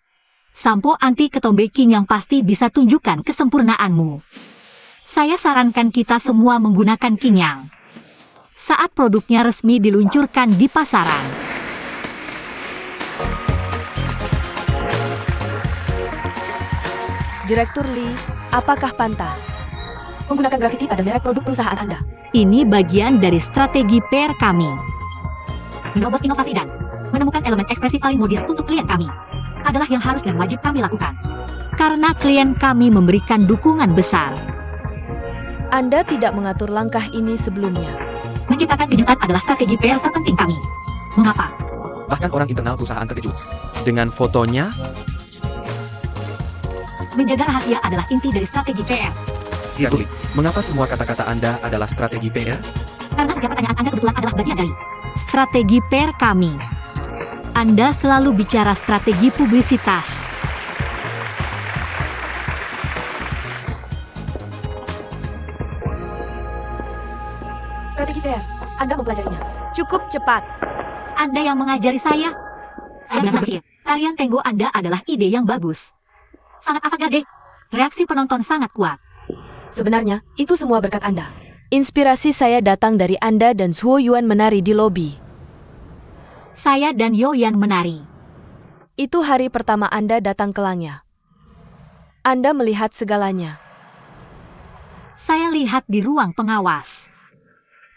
sampo anti ketombe Qin Yang pasti bisa tunjukkan kesempurnaanmu. Saya sarankan kita semua menggunakan Qin Yang saat produknya resmi diluncurkan di pasaran. Direktur Lee, apakah pantas menggunakan grafiti pada merek produk perusahaan Anda? Ini bagian dari strategi PR kami. Menerobos inovasi dan menemukan elemen ekspresi paling modis untuk klien kami adalah yang harus dan wajib kami lakukan. Karena klien kami memberikan dukungan besar. Anda tidak mengatur langkah ini sebelumnya. Menciptakan kejutan adalah strategi PR terpenting kami. Mengapa? Bahkan orang internal perusahaan terkejut. Dengan fotonya, Menjaga rahasia adalah inti dari strategi PR. Direktur Lee, mengapa semua kata-kata Anda adalah strategi PR? Karena setiap pertanyaan Anda kebetulan adalah bagian dari strategi PR kami. Anda selalu bicara strategi publisitas. Strategi PR, Anda mempelajarinya. Cukup cepat. Anda yang mengajari saya. Saya berpikir, tarian tenggo Anda adalah ide yang bagus. Sangat avant-garde. Reaksi penonton sangat kuat. Sebenarnya, itu semua berkat Anda. Inspirasi saya datang dari Anda dan Zhuo Yuan menari di lobi. Saya dan Yoyan menari. Itu hari pertama Anda datang ke Langya. Anda melihat segalanya. Saya lihat di ruang pengawas.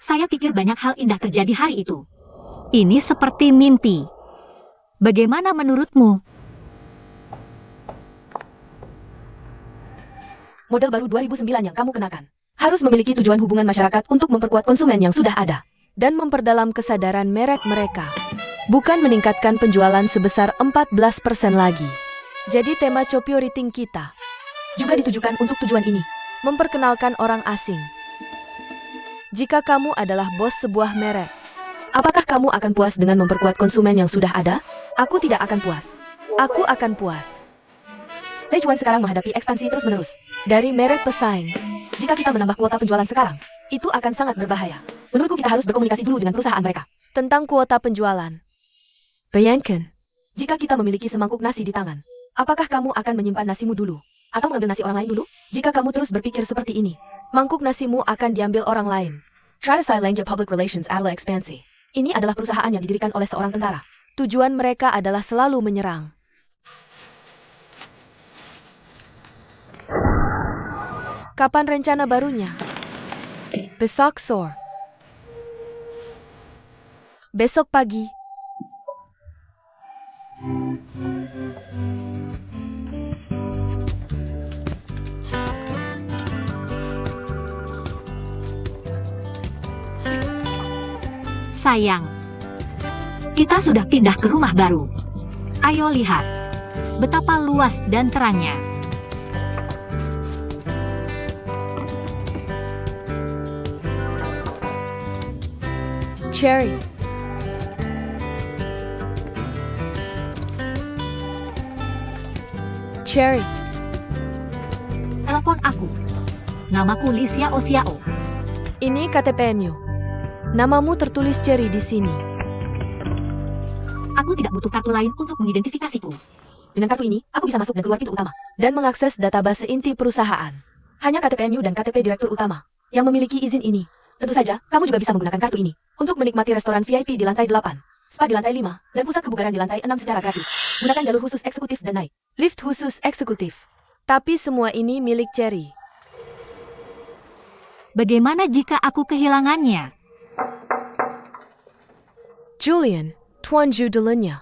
Saya pikir banyak hal indah terjadi hari itu. Ini seperti mimpi. Bagaimana menurutmu? Model baru 2009 yang kamu kenakan harus memiliki tujuan hubungan masyarakat untuk memperkuat konsumen yang sudah ada dan memperdalam kesadaran merek mereka, bukan meningkatkan penjualan sebesar 14% lagi. Jadi tema Copio Rating kita juga ditujukan untuk tujuan ini, memperkenalkan orang asing. Jika kamu adalah bos sebuah merek, apakah kamu akan puas dengan memperkuat konsumen yang sudah ada? Aku tidak akan puas. Aku akan puas. Leichuan sekarang menghadapi ekspansi terus-menerus dari merek pesaing. Jika kita menambah kuota penjualan sekarang, itu akan sangat berbahaya. Menurutku kita harus berkomunikasi dulu dengan perusahaan mereka tentang kuota penjualan. Bayangkan, jika kita memiliki semangkuk nasi di tangan, apakah kamu akan menyimpan nasimu dulu? Atau mengambil nasi orang lain dulu? Jika kamu terus berpikir seperti ini, mangkuk nasimu akan diambil orang lain. Tradisi Langya Public Relations adalah ekspansi. Ini adalah perusahaan yang didirikan oleh seorang tentara. Tujuan mereka adalah selalu menyerang. Kapan rencana barunya? Besok sore. Besok pagi. Sayang, kita sudah pindah ke rumah baru. Ayo lihat betapa luas dan terangnya. Cherry. Cherry. Telepon aku. Namaku Li Xiao Xiao. Ini KTP-mu. Namamu tertulis Cherry di sini. Aku tidak butuh kartu lain untuk mengidentifikasiku. Dengan kartu ini, aku bisa masuk dan keluar pintu utama dan mengakses database inti perusahaan. Hanya KTP-mu dan KTP direktur utama yang memiliki izin ini. Tentu saja, kamu juga bisa menggunakan kartu ini untuk menikmati restoran VIP di lantai 8, spa di lantai 5, dan pusat kebugaran di lantai 6 secara gratis. Gunakan jalur khusus eksekutif dan naik lift khusus eksekutif. Tapi semua ini milik Cherry. Bagaimana jika aku kehilangannya? Julian, Tuan Zhu dulunya.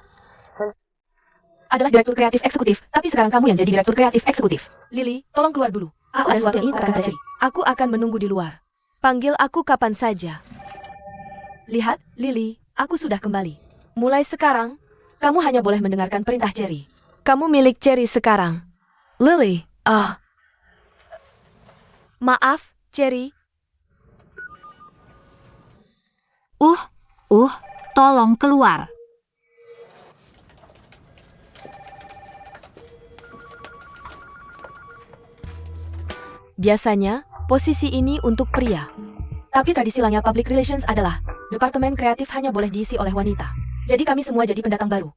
Adalah direktur kreatif eksekutif, tapi sekarang kamu yang jadi direktur kreatif eksekutif. Lily, tolong keluar dulu. Aku ada sesuatu yang ingin katakan pada Cherry. Aku akan menunggu di luar. Panggil aku kapan saja. Lihat, Lily, aku sudah kembali. Mulai sekarang, kamu hanya boleh mendengarkan perintah Cherry. Kamu milik Cherry sekarang. Lily, maaf, Cherry. Tolong keluar. Biasanya, posisi ini untuk pria. Tapi tradisi Langya Public Relations adalah, departemen kreatif hanya boleh diisi oleh wanita. Jadi kami semua jadi pendatang baru.